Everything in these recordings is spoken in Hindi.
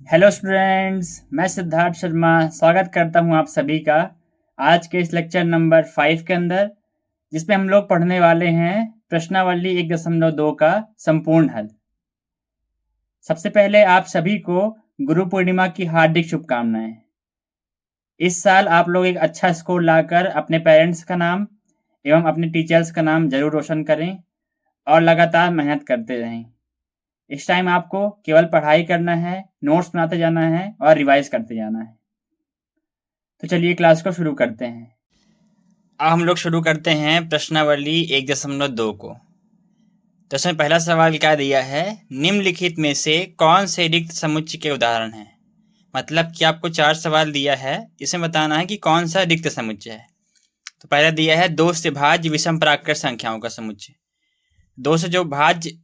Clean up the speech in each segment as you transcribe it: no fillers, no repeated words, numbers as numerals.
हेलो स्टूडेंट्स, मैं सिद्धार्थ शर्मा स्वागत करता हूं आप सभी का आज के इस लेक्चर नंबर 5 के अंदर, जिसमें हम लोग पढ़ने वाले हैं प्रश्नावली 1.2 का संपूर्ण हल। सबसे पहले आप सभी को गुरु पूर्णिमा की हार्दिक शुभकामनाएं। इस साल आप लोग एक अच्छा स्कोर लाकर अपने पेरेंट्स का नाम एवं अपने टीचर्स का नाम जरूर रोशन करें और लगातार मेहनत करते रहें। इस टाइम आपको केवल पढ़ाई करना है, नोट्स बनाते जाना है और रिवाइज करते जाना है। तो चलिए क्लास को शुरू करते हैं। अब हम लोग शुरू करते हैं प्रश्नावली 1.2 को। तो इसमें पहला सवाल क्या दिया है, निम्नलिखित में से कौन से रिक्त समुच्चय के उदाहरण हैं। मतलब कि आपको 4 सवाल दिया है, इसमें बताना है कि कौन सा रिक्त समुच्चय है। तो पहला दिया है 2 से भाज्य विषम प्राकृत संख्याओं का समुच्चय। 2 से जो भाज्य,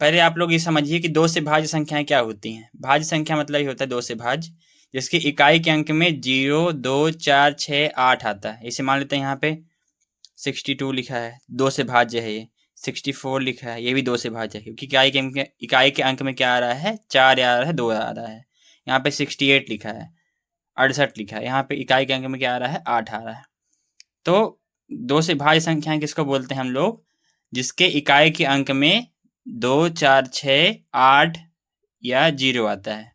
पहले आप लोग ये समझिए कि 2 से भाज्य संख्याएं क्या होती हैं। भाज्य संख्या मतलब ये होता है 2 से भाज्य, जिसकी इकाई के अंक में 0, 2, 4, 6, 8 आता है। इसे मान लेते हैं यहाँ पे 62 लिखा है, 2 से भाज्य है। ये 64 लिखा है, ये भी 2 से भाज्य है, क्योंकि इकाई के अंक में क्या आ रहा है, 4 आ रहा है, 2 आ रहा है। यहाँ पे 68 लिखा है, 68 लिखा है, यहाँ पे इकाई के अंक में क्या आ रहा है, 8 आ रहा है। तो 2 से भाज्य संख्याएं किसको बोलते हैं हम लोग, जिसके इकाई के अंक में 2, 4, 6, 8 या 0 आता है।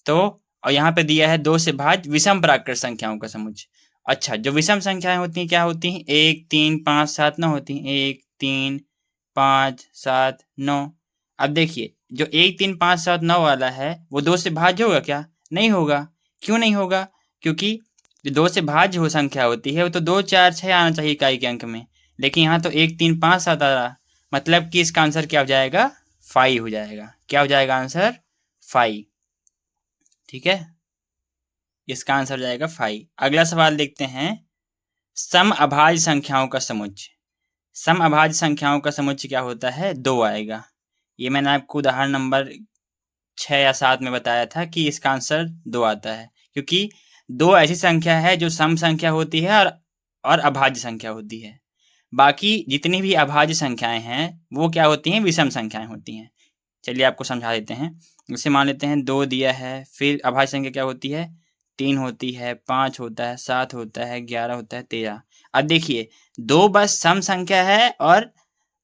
तो और यहाँ पे दिया है 2 से भाज्य विषम प्राकृत संख्याओं का समुच्चय। अच्छा, जो विषम संख्याएं होती हैं क्या होती हैं, 1, 3, 5, 7, 9 होती हैं। 1, 3, 5, 7, 9। अब देखिए, जो 1, 3, 5, 7, 9 वाला है वो 2 से भाज्य होगा क्या, नहीं होगा। क्यों नहीं होगा, क्योंकि जो 2 से भाज्य हो संख्या होती है वो तो 2, 4, 6 आना चाहिए इकाई के अंक में, लेकिन यहाँ तो 1, 3, 5, 7 आ रहा। मतलब कि इसका आंसर क्या हो जाएगा, 5 हो जाएगा। क्या हो जाएगा आंसर, 5। ठीक है, इसका आंसर हो जाएगा 5। अगला सवाल देखते हैं, सम अभाज्य संख्याओं का समुच्चय। सम अभाज्य संख्याओं का समुच्चय क्या होता है, 2 आएगा। ये मैंने आपको उदाहरण नंबर 6 या 7 में बताया था कि इसका आंसर 2 आता है, क्योंकि 2 ऐसी संख्या है जो सम संख्या होती है और अभाज्य संख्या होती है। बाकी जितनी भी अभाज्य संख्याएं हैं वो क्या होती हैं, विषम संख्याएं होती हैं। चलिए आपको समझा देते हैं। जैसे मान लेते हैं 2 दिया है, फिर अभाज्य संख्या क्या होती है, 3 होती है, 5 होता है, 7 होता है, 11 होता है, 13। अब देखिए, 2 बस सम संख्या है और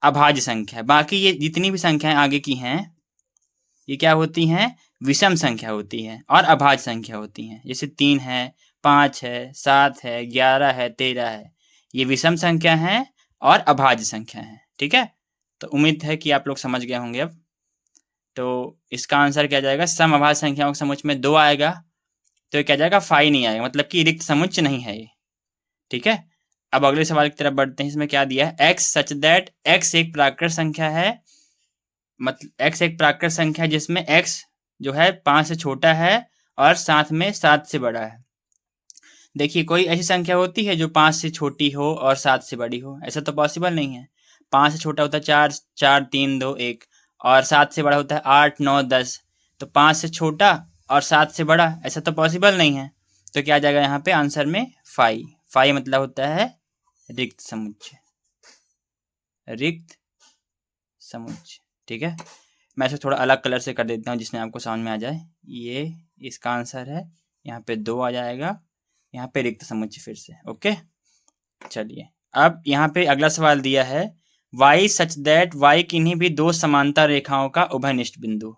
अभाज्य संख्या है। बाकी ये जितनी भी संख्याएं आगे की हैं ये क्या होती हैं, विषम संख्या होती है और अभाज्य संख्या होती हैं। जैसे 3 है, 5 है, 7 है, 11 है, 13 है, ये विषम संख्या है और अभाज्य संख्या है। ठीक है, तो उम्मीद है कि आप लोग समझ गए होंगे अब। तो इसका आंसर क्या जाएगा, सम अभाज्य संख्याओं के समुच्चय में 2 आएगा, तो ये क्या जाएगा, 5 नहीं आएगा, मतलब कि रिक्त समुच्चय नहीं है ये। ठीक है, अब अगले सवाल की तरफ बढ़ते हैं। इसमें क्या दिया है, एक्स सच दैट, एक्स एक प्राकृत संख्या है, मतलब एक्स एक प्राकृत संख्या है जिसमें एक्स जो है 5 से छोटा है और साथ में 7 से बड़ा है। देखिए, कोई ऐसी संख्या होती है जो 5 से छोटी हो और 7 से बड़ी हो, ऐसा तो पॉसिबल नहीं है। 5 से छोटा होता है 4, 4, 3, 2, 1, और 7 से बड़ा होता है 8, 9, 10। तो 5 से छोटा और 7 से बड़ा, ऐसा तो पॉसिबल नहीं है। तो क्या आ जाएगा यहाँ पे आंसर में 5। 5 मतलब होता है रिक्त समुच्चय, रिक्त समुच्चय। ठीक है, मैं इसे थोड़ा अलग कलर से कर देता हूँ जिसमें आपको समझ में आ जाए। ये इसका आंसर है, यहाँ पे 2 आ जाएगा, यहाँ पे रिक्त समुच्चय फिर से। ओके, चलिए अब यहाँ पे अगला सवाल दिया है, y सच दैट y किन्हीं भी 2 समांतर रेखाओं का उभयनिष्ठ बिंदु।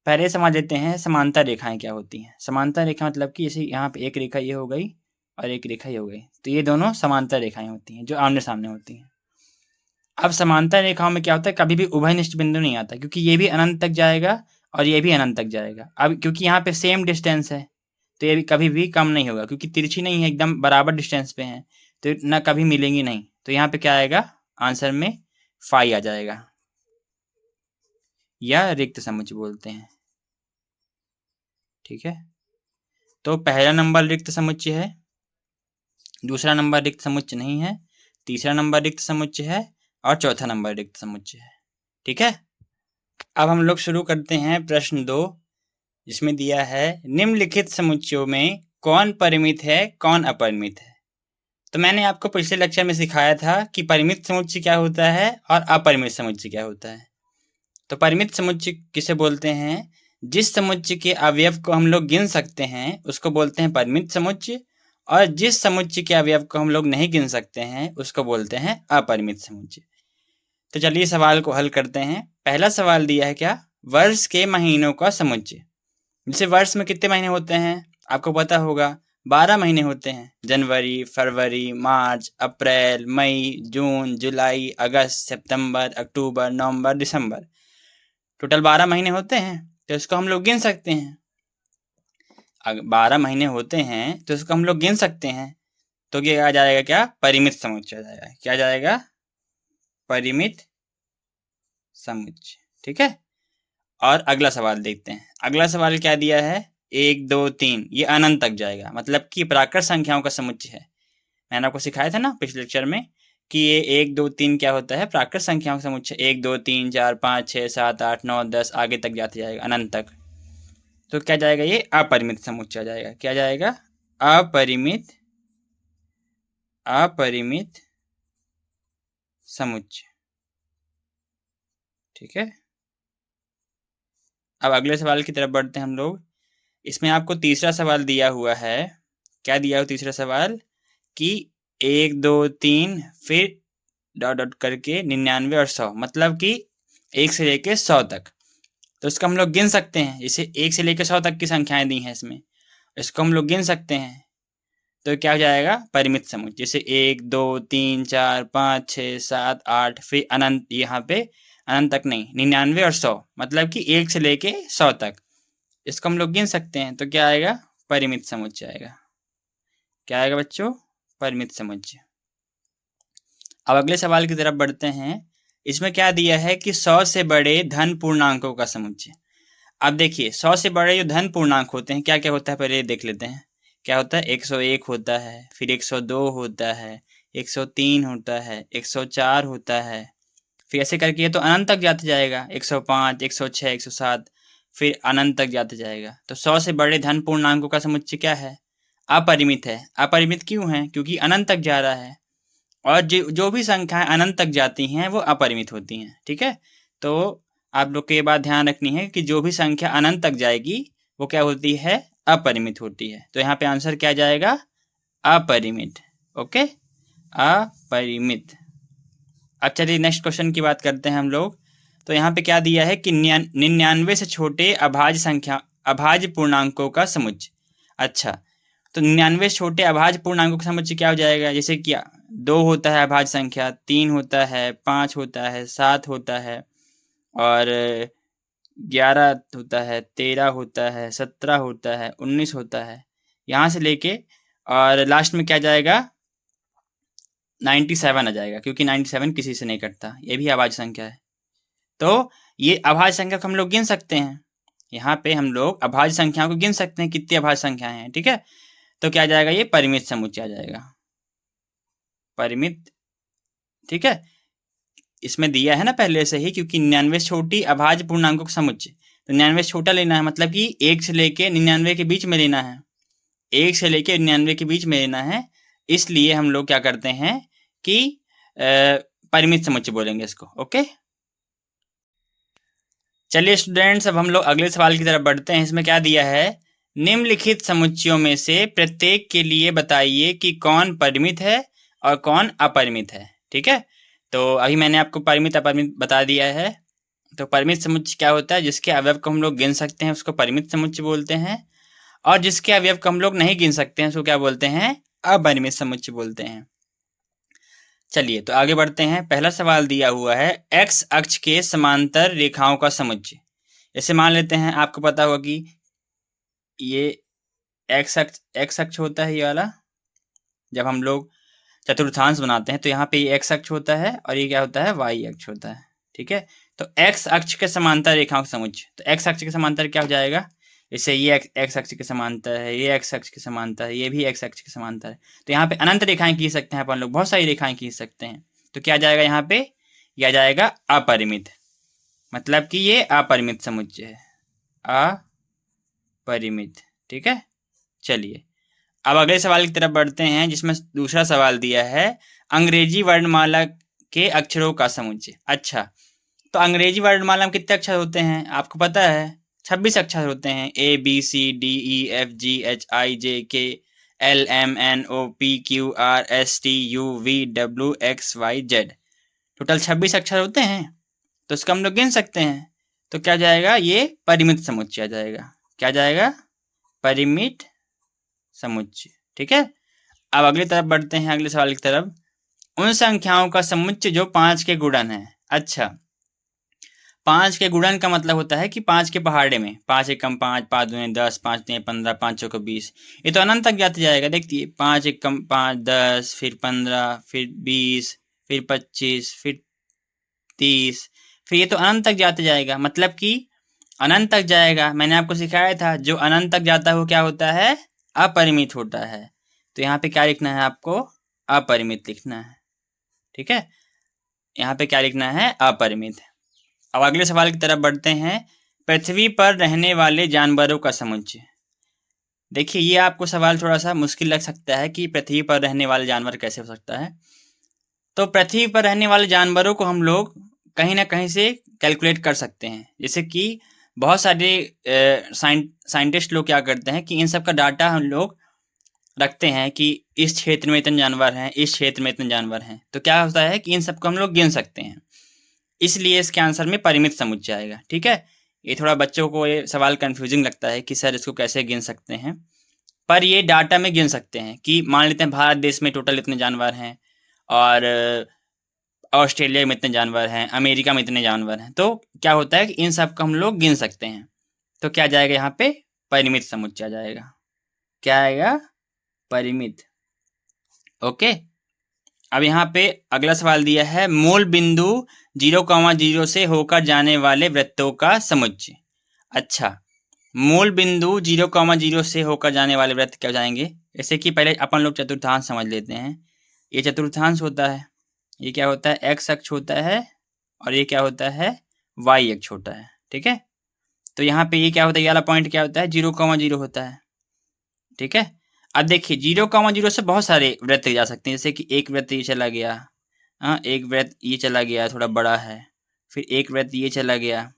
पहले समझ लेते हैं समांतर रेखाएं क्या होती हैं। समांतर रेखा मतलब कि जैसे यहाँ पे एक रेखा ये हो गई और एक रेखा ये हो गई, तो ये दोनों समांतर रेखाएं होती हैं जो आमने सामने होती हैं। अब समांतर रेखाओं में क्या होता है, कभी भी उभयनिष्ठ बिंदु नहीं आता, क्योंकि ये भी अनंत तक जाएगा और ये भी अनंत तक जाएगा। अब क्योंकि यहाँ पे सेम डिस्टेंस है तो ये भी कभी भी कम नहीं होगा, क्योंकि तिरछी नहीं है, एकदम बराबर डिस्टेंस पे है, तो ना कभी मिलेंगी नहीं। तो यहाँ पे क्या आएगा, आंसर में 5 आ जाएगा, या रिक्त समुच्चय बोलते हैं। ठीक है, तो पहला नंबर रिक्त समुच्चय है, दूसरा नंबर रिक्त समुच्चय नहीं है, तीसरा नंबर रिक्त समुच्चय है और चौथा नंबर रिक्त समुच्चय है। ठीक है, अब हम लोग शुरू करते हैं प्रश्न 2, जिसमें दिया है, निम्नलिखित समुच्चयों में कौन परिमित है, कौन अपरिमित है। तो मैंने आपको पिछले लेक्चर में सिखाया था कि परिमित समुच्चय क्या होता है और अपरिमित समुच्चय क्या होता है। तो परिमित समुच्चय किसे बोलते हैं, जिस समुच्चय के अवयव को हम लोग गिन सकते हैं उसको बोलते हैं परिमित समुच्चय, और जिस समुच्चय के अवयव को हम लोग नहीं गिन सकते हैं उसको बोलते हैं अपरिमित समुच्चय। तो चलिए सवाल को हल करते हैं। पहला सवाल दिया है क्या, वर्ष के महीनों का समुच्चय। जैसे वर्ष में कितने महीने होते हैं आपको पता होगा, 12 महीने होते हैं। जनवरी, फरवरी, मार्च, अप्रैल, मई, जून, जुलाई, अगस्त, सितंबर, अक्टूबर, नवंबर, दिसंबर, टोटल 12 महीने होते हैं। तो इसको हम लोग गिन सकते हैं। अगर 12 महीने होते हैं तो इसको हम लोग गिन सकते हैं। तो क्या आ जाएगा, क्या परिमित समुच्चय आ जाएगा। क्या जाएगा, परिमित समुच्चय। ठीक है। और अगला सवाल देखते हैं। अगला सवाल क्या दिया है, 1 2 3, ये अनंत तक जाएगा, मतलब कि प्राकृत संख्याओं का समुच्चय है। मैंने आपको सिखाया था ना पिछले लेक्चर में कि ये 1 2 3 क्या होता है, प्राकृत संख्याओं का समुच्चय। 1 2 3 4 5 6 7 8 9 10 आगे तक जाते जाएगा, अनंत तक। तो क्या जाएगा, ये अपरिमित समुच्चय आ जाएगा। क्या जाएगा, अपरिमित समुच्चय। ठीक है। अब अगले सवाल की तरफ बढ़ते हैं हम लोग। इसमें आपको तीसरा सवाल दिया हुआ है। क्या दिया हुआ तीसरा सवाल, कि 1 2 3 फिर डॉट डॉट करके 99 और 100, मतलब कि 1 से लेके 100 तक। तो इसको हम लोग गिन सकते हैं। जैसे 1 से लेकर 100 तक की संख्याएं दी हैं इसमें, इसको हम लोग गिन सकते हैं। तो क्या हो जाएगा, परिमित समुच्चय। जैसे 1 2 3 4 5 6 7 8 फिर अनंत, यहाँ पे अनंत तक नहीं, 99 और 100, मतलब कि 1 से लेके 100 तक। इसको हम लोग गिन सकते हैं। तो क्या आएगा, परिमित समुच्चय आएगा। क्या आएगा बच्चों, परिमित समुच्चय। अब अगले सवाल की तरफ बढ़ते हैं। इसमें क्या दिया है कि 100 से बड़े धन पूर्णांकों का समुच्चय। अब देखिए 100 से बड़े जो धन पूर्णांक होते हैं क्या क्या होता है, पहले देख लेते हैं। क्या होता है, 101 होता है, फिर 102 होता है, 103 होता है, 104 होता है, फिर ऐसे करके ये तो अनंत तक जाते जाएगा। 105, 106, 107, फिर अनंत तक जाते जाएगा। तो 100 से बड़े धन पूर्णांकों का समुच्चय क्या है, अपरिमित है। अपरिमित क्यों है, क्योंकि अनंत तक जा रहा है, और जो भी संख्याएं अनंत तक जाती हैं वो अपरिमित होती हैं। ठीक है। तो आप लोग को ये बात ध्यान रखनी है कि जो भी संख्या अनंत तक जाएगी वो क्या होती है, अपरिमित होती है। तो यहाँ पे आंसर क्या जाएगा, अपरिमित। ओके, अपरिमित। अब चलिए नेक्स्ट क्वेश्चन की बात करते हैं हम लोग। तो यहाँ पे क्या दिया है कि 99 से छोटे अभाज्य पूर्णांकों का समुच्चय। अच्छा, तो 99 से छोटे अभाज्य पूर्णांकों का समुच्चय क्या हो जाएगा, जैसे क्या 2 होता है अभाज्य संख्या, 3 होता है, 5 होता है, 7 होता है, और 11 होता है, 13 होता है, 17 होता है, 19 होता है, यहाँ से लेके और लास्ट में क्या जाएगा, 97 आ जाएगा, क्योंकि 97 किसी से नहीं कटता, ये भी अभाज्य संख्या है। तो ये अभाज्य संख्या को हम लोग गिन सकते हैं। यहाँ पे हम लोग अभाज्य संख्याओं को गिन सकते हैं, कितनी अभाज्य संख्याएं हैं। ठीक है। तो क्या जाएगा, ये परिमित समुच्चय आ जाएगा, परिमित। ठीक है। इसमें दिया है ना पहले से ही, क्योंकि 99 छोटी अभाज्य पूर्णांकों का समुच्चय, तो 99 छोटा लेना है, मतलब कि 1 से लेके 99 के बीच में लेना है। 1 से लेके 99 के बीच में लेना है, इसलिए हम लोग क्या करते हैं कि परिमित समुच्चय बोलेंगे इसको। ओके, चलिए स्टूडेंट्स, अब हम लोग अगले सवाल की तरफ बढ़ते हैं। इसमें क्या दिया है, निम्नलिखित समुच्चयों में से प्रत्येक के लिए बताइए कि कौन परिमित है और कौन अपरिमित है। ठीक है। तो अभी मैंने आपको परिमित अपरिमित बता दिया है। तो परिमित समुच्चय क्या होता है, जिसके अवयव को हम लोग गिन सकते हैं उसको परिमित समुच्चय बोलते हैं, और जिसके अवयव को हम लोग नहीं गिन सकते हैं उसको क्या बोलते हैं, अपरिमित समुच्चय बोलते हैं। चलिए तो आगे बढ़ते हैं। पहला सवाल दिया हुआ है, एक्स अक्ष के समांतर रेखाओं का समुच्चय। जैसे मान लेते हैं, आपको पता होगा कि ये एक्स अक्ष होता है, ये वाला। जब हम लोग चतुर्थांश बनाते हैं तो यहाँ पे ये एक्स अक्ष होता है और ये क्या होता है, वाई अक्ष होता है। ठीक है। तो एक्स अक्ष के समांतर रेखाओं का समुच्चय, तो एक्स अक्ष के समांतर क्या हो जाएगा, जैसे ये एक्स अक्ष के समांतर है, ये एक्स अक्ष के समांतर है, ये भी एक्स अक्ष के समांतर है। तो यहाँ पे अनंत रेखाएं खींच सकते हैं अपन लोग, बहुत सारी रेखाएं खींच सकते हैं। तो क्या जाएगा, यहाँ पे यह आ जाएगा अपरिमित, मतलब कि ये अपरिमित समुच्चय है, अपरिमित। ठीक है। चलिए अब अगले सवाल की तरफ बढ़ते हैं, जिसमें दूसरा सवाल दिया है, अंग्रेजी वर्णमाला के अक्षरों का समुच्चय। अच्छा, तो अंग्रेजी वर्णमाला में कितने अक्षर होते हैं, आपको पता है 26 अक्षर होते हैं, ABCDEFGHIJKLMNOPQRSTUVWXYZ, टोटल 26 अक्षर होते हैं। तो इसको हम लोग गिन सकते हैं। तो क्या जाएगा, ये परिमित समुच्चय आ जाएगा। क्या जाएगा, परिमित समुच्चय। ठीक है, अब अगली तरफ बढ़ते हैं, अगले सवाल की तरफ। उन संख्याओं का समुच्चय जो 5 के गुणन है। अच्छा, 5 के गुणन का मतलब होता है कि 5 के पहाड़े में 5 एकम 5, 5 दूने 10, 5 तीन 15, 5 चौको 20, ये तो अनंत तक जाते जाएगा। देखिए 5 एकम 5, 10, फिर 15, फिर 20, फिर 25, फिर 30, फिर ये तो अनंत तक जाते जाएगा, मतलब कि अनंत तक जाएगा। मैंने आपको सिखाया था जो अनंत तक जाता है वो क्या होता है, अपरिमित होता है। तो यहाँ पे क्या लिखना है आपको, अपरिमित लिखना है। ठीक है, यहाँ पे क्या लिखना है, अपरिमित। अब अगले सवाल की तरफ बढ़ते हैं। पृथ्वी पर रहने वाले जानवरों का समुच्चय। देखिए ये आपको सवाल थोड़ा सा मुश्किल लग सकता है कि पृथ्वी पर रहने वाले जानवर कैसे हो सकता है। तो पृथ्वी पर रहने वाले जानवरों को हम लोग कहीं ना कहीं से कैलकुलेट कर सकते हैं। जैसे कि बहुत सारे साइंटिस्ट लोग क्या करते हैं कि इन सब का डाटा हम लोग रखते हैं कि इस क्षेत्र में इतने जानवर हैं, इस क्षेत्र में इतने जानवर हैं। तो क्या होता है कि इन सबको हम लोग गिन सकते हैं, इसलिए इसके आंसर में परिमित समुच्चय आएगा। ठीक है, ये थोड़ा बच्चों को ये सवाल कंफ्यूजिंग लगता है कि सर इसको कैसे गिन सकते हैं, पर ये डाटा में गिन सकते हैं कि मान लेते हैं भारत देश में टोटल इतने जानवर हैं, और ऑस्ट्रेलिया में इतने जानवर हैं, अमेरिका में इतने जानवर हैं। तो क्या होता है कि इन सब को हम लोग गिन सकते हैं। तो क्या जाएगा यहाँ पे, परिमित समुच्चय आ जाएगा। क्या आएगा, परिमित। ओके, अब यहाँ पे अगला सवाल दिया है, मूल बिंदु 0,0 से होकर जाने वाले वृत्तों का समुच्चय। अच्छा, मूल बिंदु 0,0 से होकर जाने वाले वृत्त क्या जाएंगे। जैसे कि पहले अपन लोग चतुर्थांश समझ लेते हैं। ये चतुर्थांश होता है, ये क्या होता है, एक्स अक्ष होता है, और ये क्या होता है, वाई अक्ष होता है। ठीक है, तो यहाँ पे ये क्या होता है, ये वाला पॉइंट क्या होता है, 0,0 होता है। ठीक है, अब देखिए 0,0 से बहुत सारे वृत्त जा सकते हैं। जैसे कि एक वृत्त ये चला गया, हाँ एक वृत्त ये चला गया, थोड़ा बड़ा है, फिर एक वृत्त ये चला गया।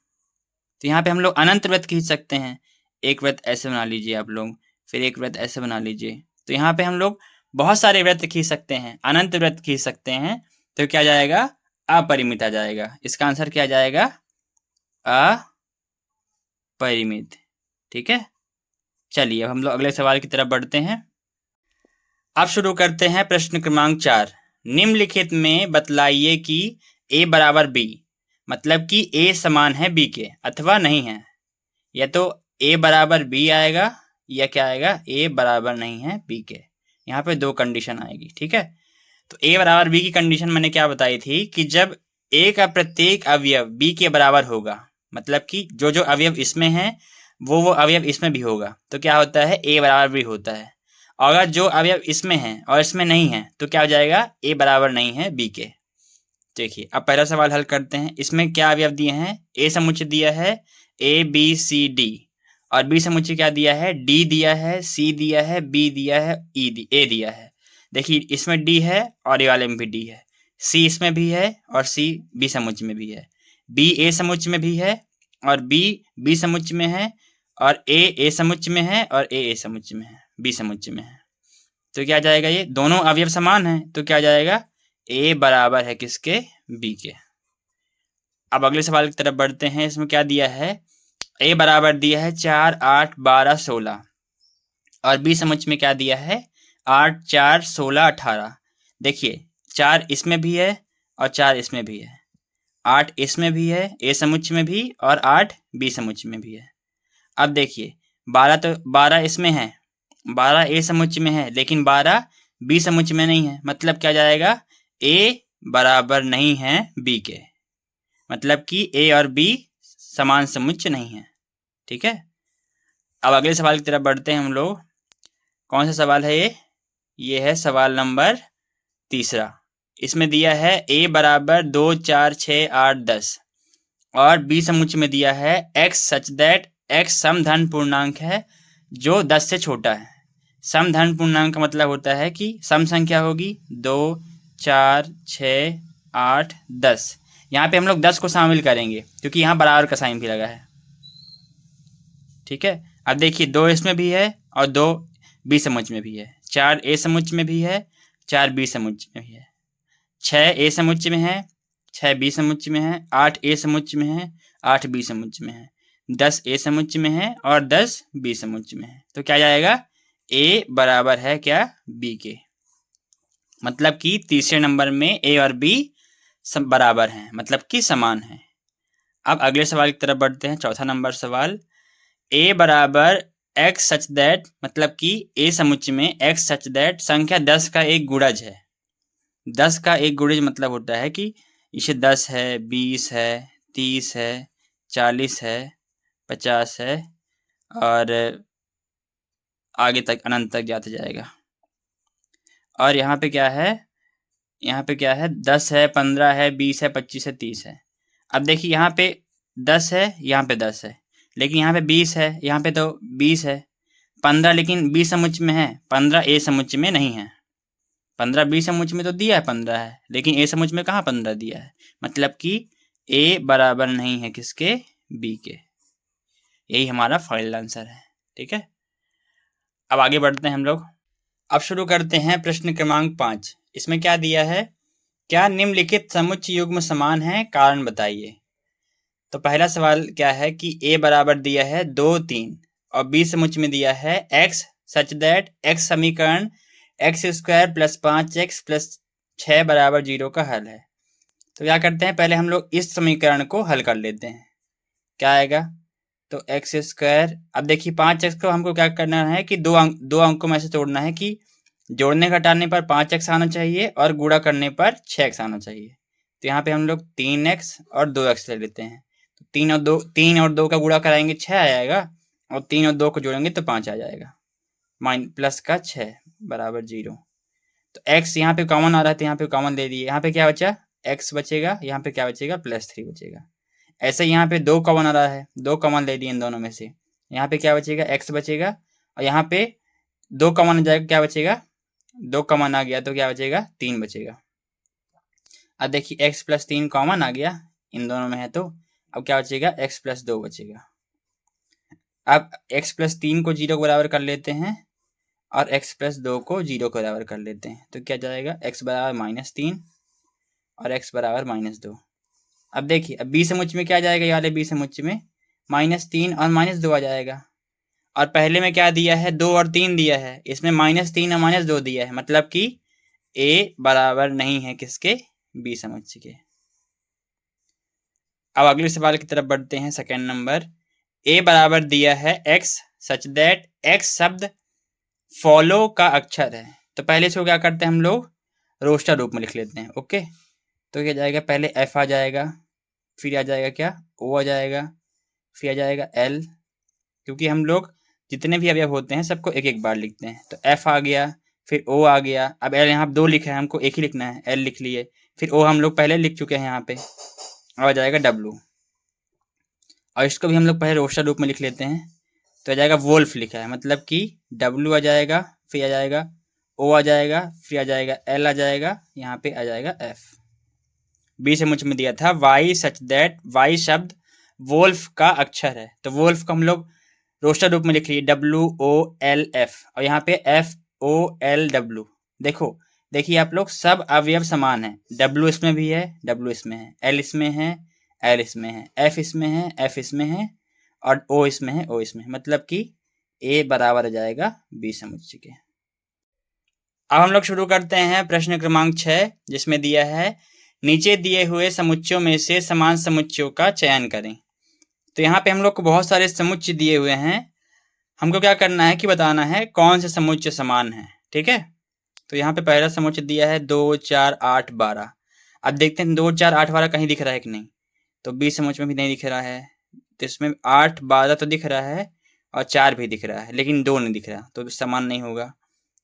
तो यहाँ पे हम लोग अनंत वृत्त खींच सकते हैं। एक वृत्त ऐसे बना लीजिए आप लोग, फिर एक वृत्त ऐसे बना लीजिए। तो यहाँ पे हम लोग बहुत सारे वृत्त खींच सकते हैं, अनंत वृत्त खींच सकते हैं। तो क्या जाएगा, अपरिमित आ जाएगा। इसका आंसर क्या जाएगा, अपरिमित। ठीक है, चलिए अब हम लोग अगले सवाल की तरफ बढ़ते हैं। अब शुरू करते हैं प्रश्न क्रमांक 4। निम्नलिखित में बतलाइए कि a बराबर b, मतलब कि a समान है b के अथवा नहीं है। या तो a बराबर b आएगा, या क्या आएगा, a बराबर नहीं है b के। यहाँ पे दो कंडीशन आएगी। ठीक है, तो a बराबर b की कंडीशन मैंने क्या बताई थी कि जब a का प्रत्येक अवयव b के बराबर होगा, मतलब कि जो जो अवयव इसमें है वो अवयव इसमें भी होगा, तो क्या होता है, a बराबर b होता है। और अगर जो अवयव इसमें है और इसमें नहीं है तो क्या हो जाएगा, a बराबर नहीं है b के। देखिए अब पहला सवाल हल करते हैं। इसमें क्या अवयव दिए हैं, a समुच्चय दिया है ABCD, और b समुच्चय क्या दिया है, d दिया है, c दिया है, b दिया है, a दिया है। देखिए इसमें d है और ये वाले में भी d है, c इसमें भी है और c b समुच्चय में भी है, b a समुच्चय में भी है और b समुच्चय में है, और a समुच्चय में है और a समुच्चय में है, b समुच्चय में है। तो क्या जाएगा, ये दोनों अवयव समान हैं, तो क्या जाएगा, a बराबर है किसके, b के। अब अगले सवाल की तरफ बढ़ते हैं। इसमें क्या दिया है, a बराबर दिया है 4, 8, 12, 16, और b समुच्चय में क्या दिया है, 8, 4, 16, 18। देखिए 4 इसमें भी है और 4 इसमें भी है, 8 इसमें भी है a समुच्चय में भी, और 8 b समुच्चय में भी है। अब देखिए 12 इसमें है, 12 a समुच्चय में है, लेकिन 12 b समुच्चय में नहीं है। मतलब क्या जाएगा, a बराबर नहीं है b के, मतलब कि a और b समान समुच्चय नहीं है। ठीक है, अब अगले सवाल की तरफ बढ़ते हैं हम लोग। कौन सा सवाल है ये है सवाल नंबर 3। इसमें दिया है a बराबर 2, 4, 6, 8, 10, और b समुच्चय में दिया है x सच दैट x समधन पूर्णांक है जो 10 से छोटा है। समधन पूर्णांक का मतलब होता है कि सम संख्या होगी 2, 4, 6, 8, 10। यहाँ पे हम लोग 10 को शामिल करेंगे क्योंकि यहाँ बराबर का साइन भी लगा है। ठीक है। अब देखिए 2 इसमें भी है और 2 बी समुच्चय में भी है, 4 ए समुच्चय में भी है, 4 बी समुच्चय में भी है, 6 ए समुच्चय में है, 6 बी समुच्चय में है, 8 ए समुच्चय में है, 8 बी समुच्चय में है, 10 ए समुच्चय में है और 10 बी समुच्चय में है। तो क्या जाएगा, ए बराबर है क्या, बी के। मतलब कि तीसरे नंबर में ए और बी सब बराबर हैं, मतलब कि समान हैं। अब अगले सवाल की तरफ बढ़ते हैं, चौथा नंबर सवाल। ए बराबर एक्स सच दैट, मतलब कि ए समुच्चय में एक्स सच दैट संख्या 10 का एक गुणज है। 10 का एक गुणज मतलब होता है कि इसे 10 है, 20 है, 30 है, 40 है, 50 है और आगे तक अनंत तक जाते जाएगा। और यहाँ पे क्या है, यहाँ पे क्या है, 10 है, 15 है, 20 है, 25 है, 30 है। अब देखिए यहाँ पे 10 है, यहाँ पे 10 है, लेकिन यहाँ पे 20 है, यहाँ पे तो 20 है। 15 लेकिन बी समुच्चय में है, 15 ए समुच्चय में नहीं है। 15 बी समुच्चय में तो दिया है 15 है, लेकिन ए समुच्चय में कहाँ 15 दिया है। मतलब कि ए बराबर नहीं है किसके, बी के। यही हमारा फाइनल आंसर है। ठीक है, अब आगे बढ़ते हैं हम लोग। अब शुरू करते हैं प्रश्न क्रमांक 5। इसमें क्या दिया है, क्या निम्नलिखित समुच्चय युग्म समान है, कारण बताइए। तो पहला सवाल क्या है कि ए बराबर दिया है 2, 3 और बी समुच्चय में दिया है एक्स सच दैट एक्स समीकरण x square plus 5x plus 6 बराबर 0 का हल है। तो क्या करते हैं, पहले हम लोग इस समीकरण को हल कर लेते हैं। क्या आएगा, तो एक्स स्क्वायर, अब देखिए 5x को हमको क्या करना है कि दो अंकों में से तोड़ना है कि जोड़ने घटाने पर 5x आना चाहिए और गुणा करने पर 6x आना चाहिए। तो यहाँ पे हम लोग 3x और 2x ले लेते हैं। तो 3 और 2 का गुणा कराएंगे 6 आ जाएगा और 3 और 2 को जोड़ेंगे तो 5 आ जाएगा। प्लस का 6 बराबर 0। तो x यहाँ पे कॉमन आ रहा है तो यहाँ पे कॉमन ले लिए। यहाँ पे क्या बचा, x बचेगा, यहाँ पे क्या बचेगा, +3 बचेगा। ऐसे यहाँ पे 2 कॉमन आ रहा है, 2 कॉमन ले लिए इन दोनों में से। यहाँ पे क्या बचेगा, x बचेगा और यहाँ पे 2 कॉमन आ जाएगा, क्या बचेगा, 2 कॉमन आ गया तो क्या बचेगा, 3 बचेगा। अब देखिए x प्लस 3 कॉमन आ गया इन दोनों में है, तो अब क्या बचेगा, x प्लस 2 बचेगा। अब x प्लस 3 को 0 के बराबर कर लेते हैं और x प्लस 2 को 0 के बराबर कर लेते हैं। तो क्या जाएगा, x बराबर -3 और x बराबर -2। अब देखिए अब बी समुच्चय में क्या जाएगा, ये वाले बी समुच्चय में -3 और -2 आ जाएगा। और पहले में क्या दिया है, 2 और 3 दिया है, इसमें -3 और -2 दिया है, मतलब कि a बराबर नहीं है किसके, बी समुच्चय के। अब अगले सवाल की तरफ बढ़ते हैं, सेकेंड नंबर। a बराबर दिया है x सच दैट x शब्द फॉलो का अक्षर है। तो पहले इसको क्या करते हैं हम लोग, रोस्टर रूप में लिख लेते हैं। ओके, तो क्या जाएगा, पहले f आ जाएगा, फिर आ जाएगा क्या, o आ जाएगा, फिर आ जाएगा l, क्योंकि हम लोग जितने भी अवयव होते हैं सबको एक एक बार लिखते हैं। तो f आ गया, फिर o आ गया, अब l यहाँ 2 लिखा है, हमको एक ही लिखना है, l लिख लिए, फिर o हम लोग पहले लिख चुके हैं यहाँ पे, और आ जाएगा w, और इसको भी हम लोग पहले रोस्टर रूप में लिख लेते हैं। तो आ जाएगा वोल्फ लिखा है, मतलब कि W आ जाएगा, फिर आ जाएगा O आ जाएगा, फिर आ जाएगा L आ जाएगा, यहाँ पे आ जाएगा F। बी से मुझ में दिया था Y सच दैट Y शब्द वोल्फ का अक्षर है। तो वोल्फ को हम लोग रोस्टर रूप में लिख लिए WOLF, और यहाँ पे FOLW। देखिए आप लोग सब अवयव समान है, W इसमें भी है, W इसमें है, L इसमें है, L इसमें है, F इसमें है, F इसमें है और O इसमें है, O इसमें है, मतलब कि A बराबर आ जाएगा B समुच्चय के। अब हम लोग शुरू करते हैं प्रश्न क्रमांक 6, जिसमें दिया है नीचे दिए हुए समुच्चयों में से समान समुच्चयों का चयन करें। तो यहाँ पे हम लोग को बहुत सारे समुच्चय दिए हुए हैं, हमको क्या करना है कि बताना है कौन से समुच्चय समान है। ठीक है, तो यहाँ पे पहला समुच्चय दिया है 2, 4, 8, 12। अब देखते हैं 2, 4, 8, 12 कहीं दिख रहा है कि नहीं। तो बी समुच्चय में भी नहीं दिख रहा है, तो इसमें 8, 12 तो दिख रहा है और 4 भी दिख रहा है, लेकिन 2 नहीं दिख रहा, तो समान नहीं होगा।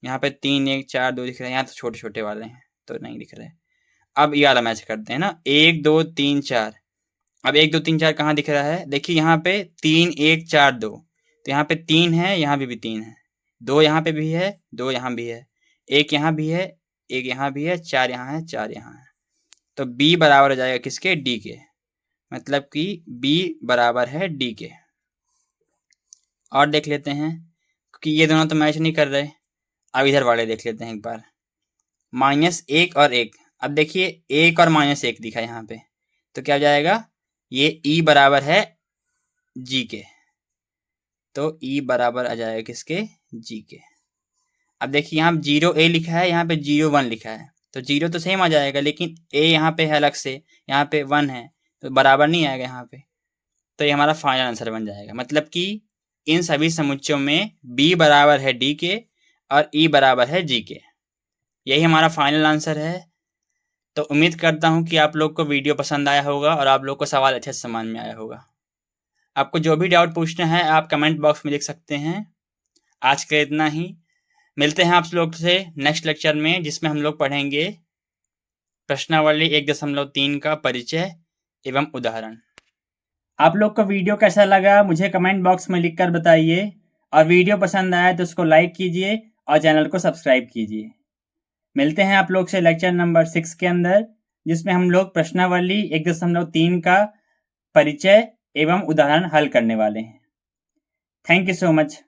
यहाँ पे 3, 1, 4, 2 दिख रहा है, यहाँ तो छोटे छोटे वाले हैं तो नहीं दिख रहे। अब ये वाला मैच करते हैं ना, 1, 2, 3, 4। अब 1, 2, 3, 4 कहाँ दिख रहा है, देखिए यहाँ पे 3, 1, 4, 2, तो यहाँ पे 3 है, यहाँ पे भी 3 है, 2 यहाँ पे भी है, 2 यहाँ भी है, 1 यहाँ भी है, 1 यहाँ भी है, 4 यहाँ है, 4 यहाँ है। तो B बराबर हो जाएगा किसके, D के, मतलब कि B बराबर है D के। और देख लेते हैं, क्योंकि ये दोनों तो मैच नहीं कर रहे। अब इधर वाले देख लेते हैं एक बार, -1 और 1। अब देखिए 1 और -1 दिखा यहाँ पे, तो क्या हो जाएगा, ये E बराबर है G के, तो E बराबर आ जाएगा किसके, G के। अब देखिए यहाँ 0A लिखा है, यहाँ पे 0-1 लिखा है, तो 0 तो सेम आ जाएगा, लेकिन A यहाँ पे है अलग से, यहाँ पे 1 है, तो बराबर नहीं आएगा यहाँ पे। तो ये हमारा फाइनल आंसर बन जाएगा। मतलब कि इन सभी समुच्चयों में B बराबर है D के और E बराबर है G के। यही हमारा फाइनल आंसर है। तो उम्मीद करता हूँ कि आप लोग को वीडियो पसंद आया होगा और आप लोग को सवाल अच्छे से समझ में आया होगा। आपको जो भी डाउट पूछना है आप कमेंट बॉक्स में लिख सकते हैं। आज का इतना ही, मिलते हैं आप लोग से नेक्स्ट लेक्चर में, जिसमें हम लोग पढ़ेंगे प्रश्नावली 1.3 का परिचय एवं उदाहरण। आप लोग को वीडियो कैसा लगा मुझे कमेंट बॉक्स में लिखकर बताइए, और वीडियो पसंद आया तो उसको लाइक कीजिए और चैनल को सब्सक्राइब कीजिए। मिलते हैं आप लोग से लेक्चर नंबर 6 के अंदर, जिसमें हम लोग प्रश्नावली 1.3 का परिचय एवं उदाहरण हल करने वाले हैं। Thank you so much.